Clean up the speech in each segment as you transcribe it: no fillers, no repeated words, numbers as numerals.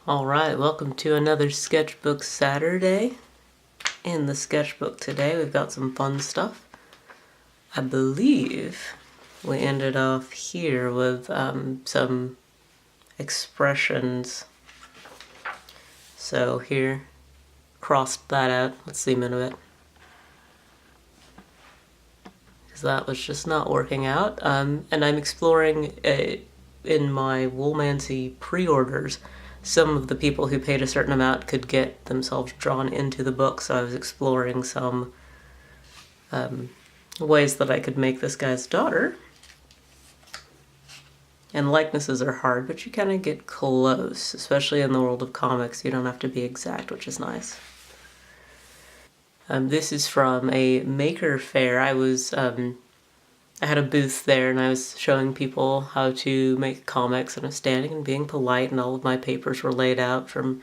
Alright, welcome to another Sketchbook Saturday. In the sketchbook today we've got some fun stuff. I believe we ended off here with some expressions. So here, crossed that out. Let's zoom in a bit. Because that was just not working out. And I'm exploring in my Woolmancy pre-orders. Some of the people who paid a certain amount could get themselves drawn into the book, so I was exploring some ways that I could make this guy's daughter. And likenesses are hard, but you kind of get close, especially in the world of comics. You don't have to be exact, which is nice. This is from a maker fair. I had a booth there and I was showing people how to make comics, and I was standing and being polite, and all of my papers were laid out from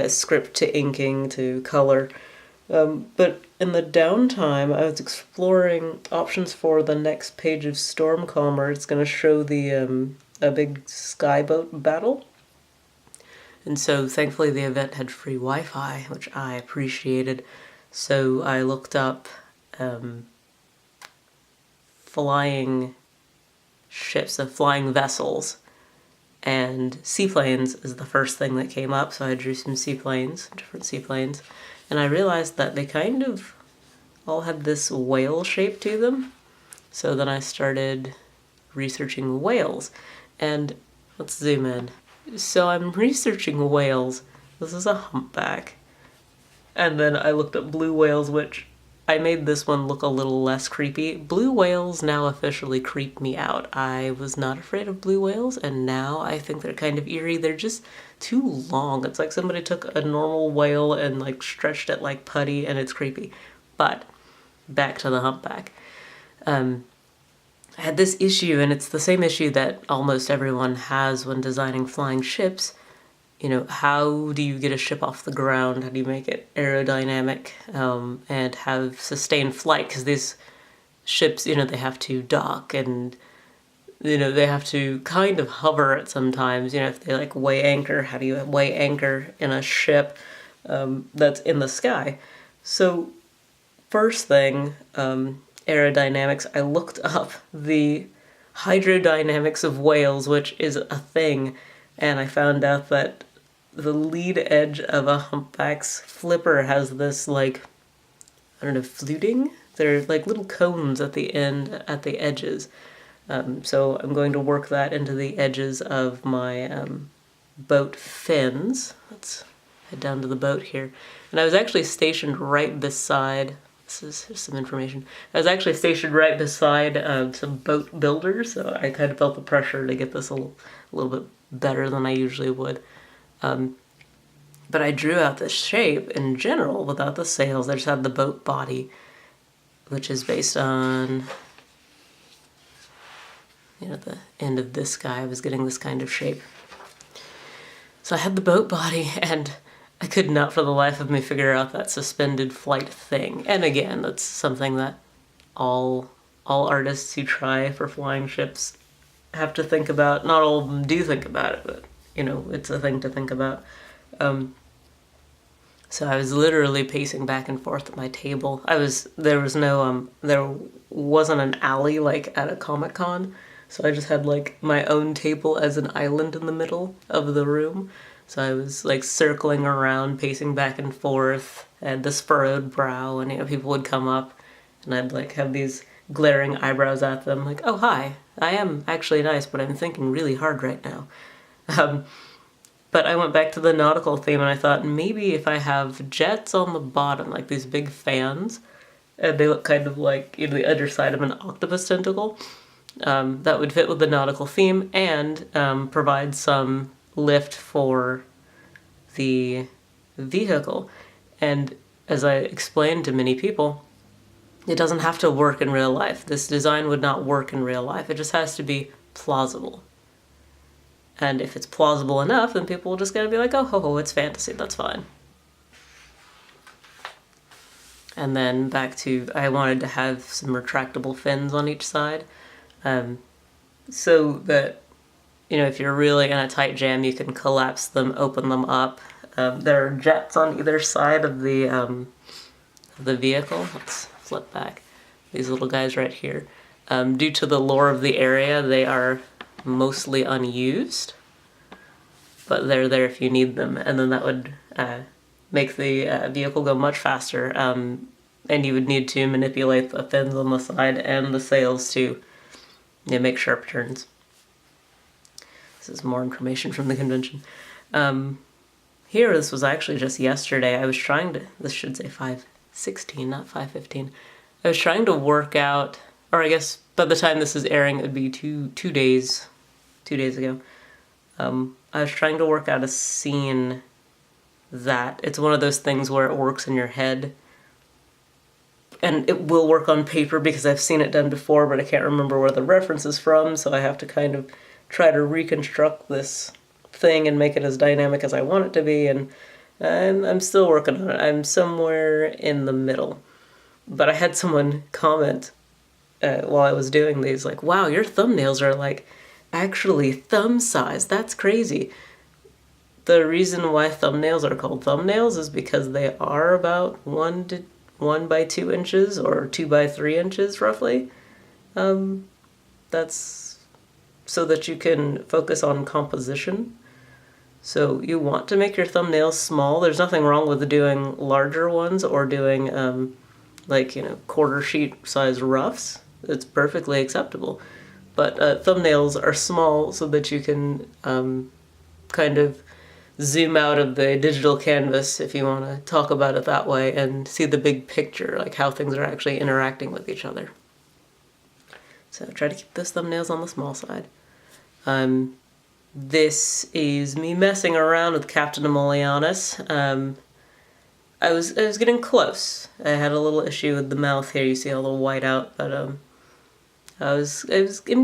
script to inking to color. But in the downtime, I was exploring options for the next page of Stormcalmer. It's going to show the a big skyboat battle. And so thankfully the event had free Wi-Fi, which I appreciated. So I looked up flying ships, flying vessels, and seaplanes is the first thing that came up. So I drew some seaplanes, different seaplanes, and I realized that they kind of all had this whale shape to them. So then I started researching whales, and let's zoom in. So I'm researching whales. This is a humpback. And then I looked up blue whales, which I made this one look a little less creepy. Blue whales now officially creep me out. I was not afraid of blue whales, and now I think they're kind of eerie. They're just too long. It's like somebody took a normal whale and like stretched it like putty, and it's creepy. But back to the humpback. I had this issue, and it's the same issue that almost everyone has when designing flying ships. You know, how do you get a ship off the ground? How do you make it aerodynamic and have sustained flight? Because these ships, you know, they have to dock, and, you know, they have to kind of hover at sometimes. You know, if they like weigh anchor, how do you weigh anchor in a ship that's in the sky? So first thing, aerodynamics, I looked up the hydrodynamics of whales, which is a thing, and I found out that the lead edge of a humpback's flipper has this, like, I don't know, fluting? They're like little cones at the end, at the edges. So I'm going to work that into the edges of my boat fins. Let's head down to the boat here. And I was actually stationed right beside, this is just some information. I was actually stationed right beside some boat builders, so I kind of felt the pressure to get this a little bit better than I usually would. But I drew out the shape in general without the sails. I just had the boat body, which is based on, you know, the end of this guy. I was getting this kind of shape. So I had the boat body, and I could not for the life of me figure out that suspended flight thing. And again, that's something that all artists who try for flying ships have to think about. Not all of them do think about it, but, you know, it's a thing to think about. So I was literally pacing back and forth at my table. There wasn't an alley like at a Comic-Con, so I just had like my own table as an island in the middle of the room. So I was like circling around, pacing back and forth. I had this furrowed brow, and, you know, people would come up, and I'd like have these glaring eyebrows at them, like, oh hi, I am actually nice, but I'm thinking really hard right now. But I went back to the nautical theme, and I thought maybe if I have jets on the bottom, like these big fans, and they look kind of like, you know, the underside of an octopus tentacle, that would fit with the nautical theme and provide some lift for the vehicle. And as I explained to many people, it doesn't have to work in real life. This design would not work in real life. It just has to be plausible. And if it's plausible enough, then people will just gonna be like, oh, ho, it's fantasy, that's fine. And then back to, I wanted to have some retractable fins on each side, so that if you're really in a tight jam, you can collapse them, open them up. There are jets on either side of the vehicle. Let's flip back. These little guys right here. Due to the lore of the area, they are mostly unused, but they're there if you need them, and then that would make the vehicle go much faster, and you would need to manipulate the fins on the side and the sails to make sharp turns. This is more information from the convention. Here, this was actually just yesterday. I was trying to, this should say 5/16, not 5/15. I was trying to work out, or I guess by the time this is airing, it would be two days ago. I was trying to work out a scene that it's one of those things where it works in your head, and it will work on paper because I've seen it done before, but I can't remember where the reference is from, so I have to kind of try to reconstruct this thing and make it as dynamic as I want it to be, and I'm still working on it. I'm somewhere in the middle. But I had someone comment while I was doing these, like, wow, your thumbnails are like actually thumb size. That's crazy. The reason why thumbnails are called thumbnails is because they are about 1 by 2 inches or 2 by 3 inches roughly. That's so that you can focus on composition. So you want to make your thumbnails small. There's nothing wrong with doing larger ones or doing quarter sheet size roughs. It's perfectly acceptable. But thumbnails are small so that you can kind of zoom out of the digital canvas, if you want to talk about it that way, and see the big picture, like how things are actually interacting with each other. So try to keep those thumbnails on the small side. This is me messing around with Captain Emilianus. I was getting close. I had a little issue with the mouth here. You see all the white out, but I'm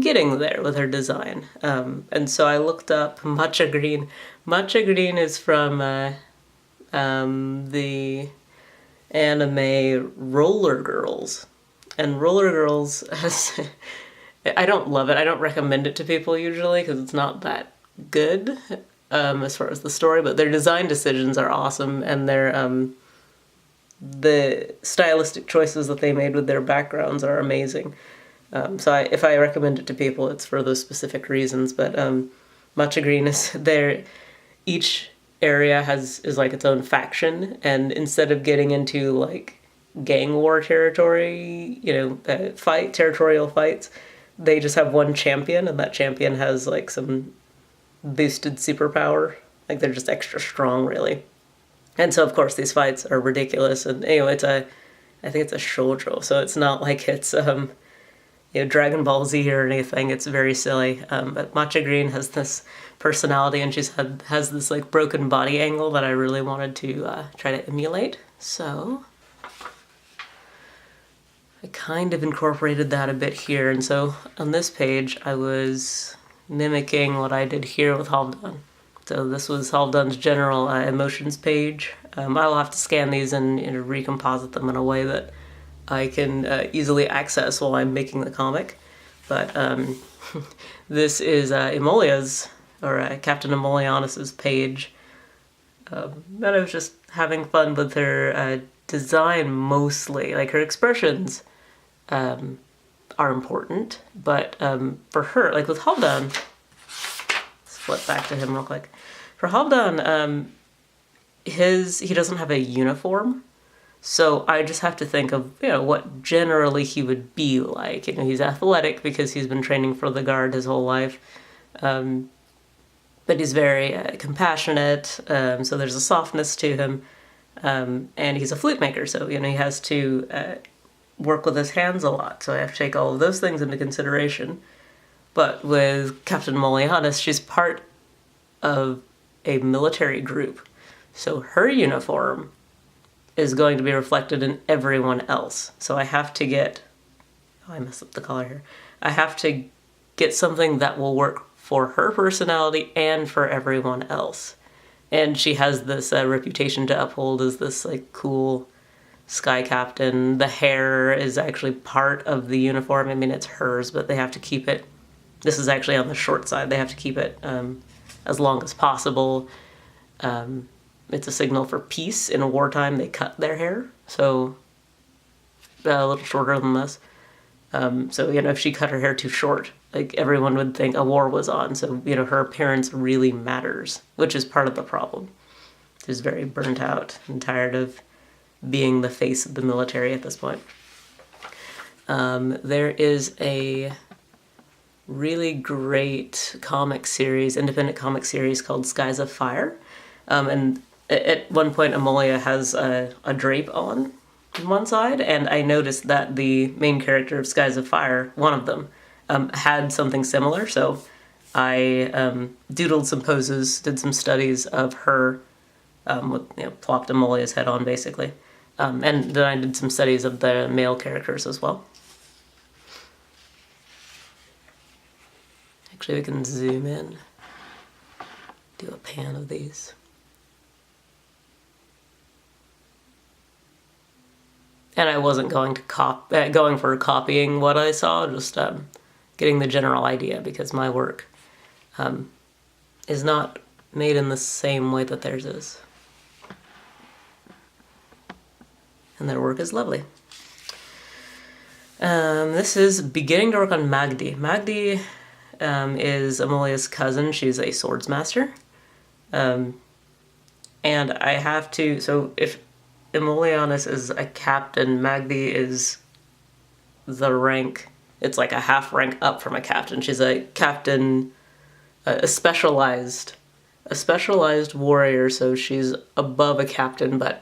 getting there with her design. And so I looked up Matcha Green. Matcha Green is from the anime Roller Girls. And Roller Girls has... I don't love it. I don't recommend it to people usually because it's not that good as far as the story, but their design decisions are awesome, and their the stylistic choices that they made with their backgrounds are amazing. So if I recommend it to people, it's for those specific reasons. But Matcha Green is there. Each area is like its own faction, and instead of getting into like gang war territory, territorial fights, they just have one champion, and that champion has like some boosted superpower. Like they're just extra strong, really. And so, of course, these fights are ridiculous. And anyway, I think it's a shoujo, so it's not like it's Dragon Ball Z or anything. It's very silly. But Matcha Green has this personality, and has this like broken body angle that I really wanted to try to emulate. So I kind of incorporated that a bit here. And so on this page, I was mimicking what I did here with Halvdan. So this was Halvdan's general emotions page. I'll have to scan these and recomposite them in a way that I can easily access while I'm making the comic. But this is Emolia's, or Captain Emilianus's page. And I was just having fun with her design mostly. Like her expressions are important, but for her, like with Halvdan, let's flip back to him real quick. For Halvdan, he doesn't have a uniform, so I just have to think of what generally he would be like. He's athletic because he's been training for the guard his whole life, but he's very compassionate. So there's a softness to him, and he's a flute maker, so he has to work with his hands a lot. So I have to take all of those things into consideration. But with Captain Emilianus, she's part of a military group. So her uniform is going to be reflected in everyone else. So I have to get... Oh, I messed up the color here. I have to get something that will work for her personality and for everyone else. And she has this reputation to uphold as this like cool sky captain. The hair is actually part of the uniform. I mean, it's hers, but they have to keep it This is actually on the short side. They have to keep it as long as possible. It's a signal for peace. In wartime, they cut their hair, so a little shorter than this. So, if she cut her hair too short, like, everyone would think a war was on. So, her appearance really matters, which is part of the problem. She's very burnt out and tired of being the face of the military at this point. There is a really great independent comic series called Skies of Fire. And at one point, Amelia has a drape on one side, and I noticed that the main character of Skies of Fire, one of them, had something similar. So I doodled some poses, did some studies of her, plopped Amelia's head on, basically. And then I did some studies of the male characters as well. Actually, we can zoom in, do a pan of these. And I wasn't going to going for copying what I saw, just getting the general idea, because my work is not made in the same way that theirs is. And their work is lovely. This is beginning to work on Magdi. Magdi is Amelia's cousin. She's a swordsmaster. And I have to, so if Emilianus is a captain, Magdi is the rank, it's like a half rank up from a captain. She's a captain, a specialized warrior, so she's above a captain, but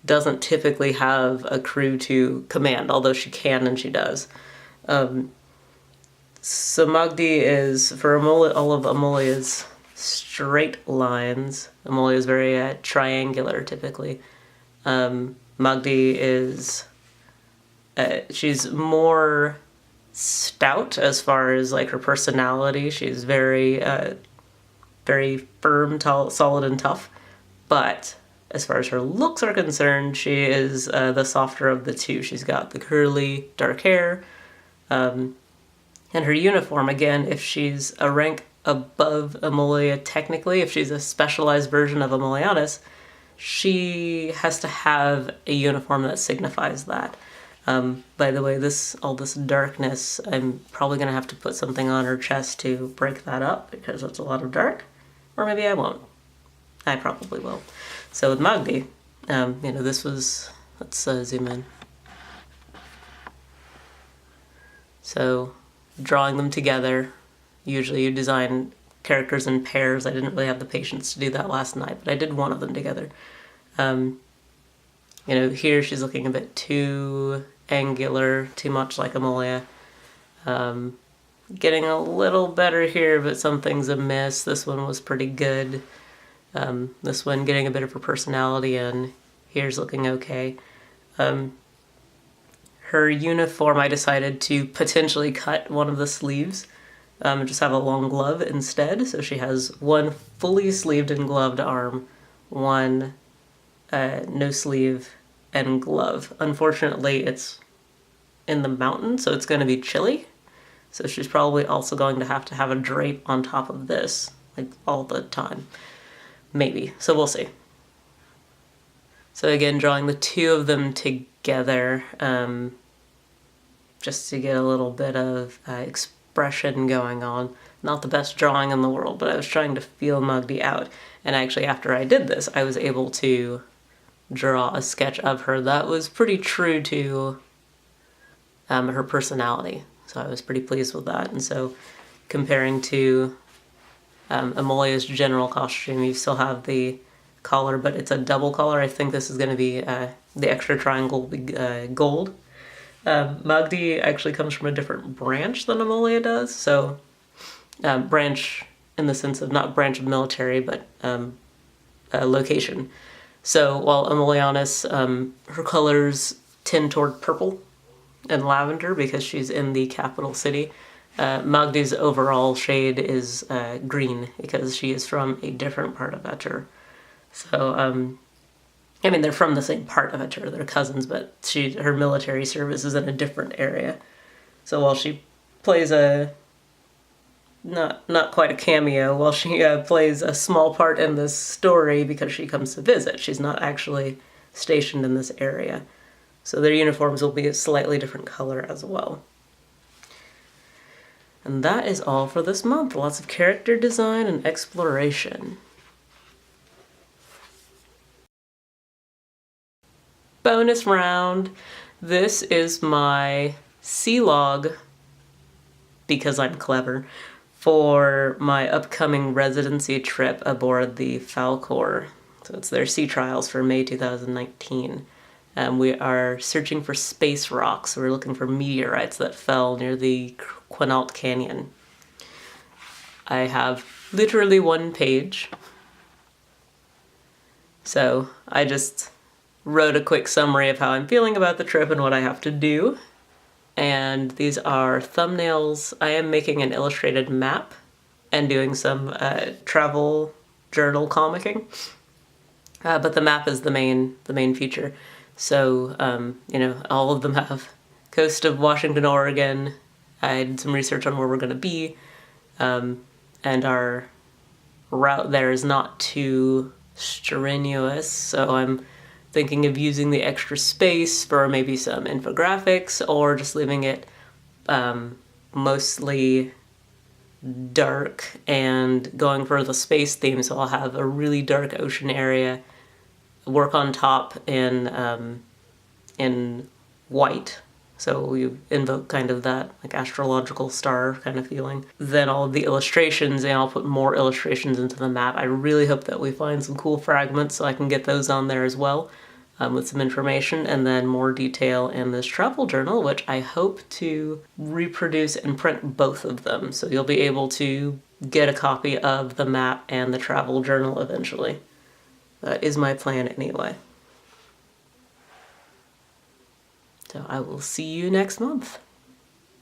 doesn't typically have a crew to command, although she can and she does. So Magdi is, for all of Amelia's straight lines, Amelia is very triangular typically. Magdi is, she's more stout as far as like her personality. She's very firm, solid, and tough. But as far as her looks are concerned, she is the softer of the two. She's got the curly, dark hair. And her uniform, again, if she's a rank above Amelia technically, if she's a specialized version of Emilianus, she has to have a uniform that signifies that. By the way, all this darkness, I'm probably going to have to put something on her chest to break that up, because it's a lot of dark. Or maybe I won't. I probably will. So with Magdi, let's zoom in. So drawing them together, usually you design characters in pairs. I didn't really have the patience to do that last night, but I did one of them together. Here she's looking a bit too angular, too much like Amelia. Getting a little better here, but something's amiss. This one was pretty good. This one getting a bit of her personality, and here's looking okay. Her uniform, I decided to potentially cut one of the sleeves, just have a long glove instead. So she has one fully sleeved and gloved arm, one no sleeve and glove. Unfortunately, it's in the mountains, so it's going to be chilly. So she's probably also going to have a drape on top of this, like, all the time. Maybe. So we'll see. So again, drawing the two of them together, just to get a little bit of expression going on. Not the best drawing in the world, but I was trying to feel Magdi out. And actually, after I did this, I was able to draw a sketch of her that was pretty true to her personality. So I was pretty pleased with that. And so comparing to Amelia's general costume, you still have the collar, but it's a double collar. I think this is going to be the extra triangle will be gold. Magdi actually comes from a different branch than Amelia does. So branch in the sense of not branch of military, but location. So while Emilianus, her colors tend toward purple and lavender because she's in the capital city, Magdi's overall shade is green because she is from a different part of Etter. So, they're from the same part of Etter, they're cousins, but her military service is in a different area. So while she plays a not quite a cameo. Well, she plays a small part in this story because she comes to visit. She's not actually stationed in this area. So their uniforms will be a slightly different color as well. And that is all for this month. Lots of character design and exploration. Bonus round. This is my C-log, because I'm clever, for my upcoming residency trip aboard the Falkor. So it's their sea trials for May 2019. We are searching for space rocks. We're looking for meteorites that fell near the Quinault Canyon. I have literally one page. So I just wrote a quick summary of how I'm feeling about the trip and what I have to do. And these are thumbnails. I am making an illustrated map and doing some travel journal comicking. But the map is the main feature. So, all of them have coast of Washington, Oregon. I did some research on where we're going to be. And our route there is not too strenuous. So I'm thinking of using the extra space for maybe some infographics, or just leaving it mostly dark and going for the space theme. So I'll have a really dark ocean area, work on top in white, so you invoke kind of that like astrological star kind of feeling. Then all of the illustrations, and I'll put more illustrations into the map. I really hope that we find some cool fragments so I can get those on there as well, with some information, and then more detail in this travel journal, which I hope to reproduce and print both of them, so you'll be able to get a copy of the map and the travel journal eventually. That is my plan anyway. So I will see you next month.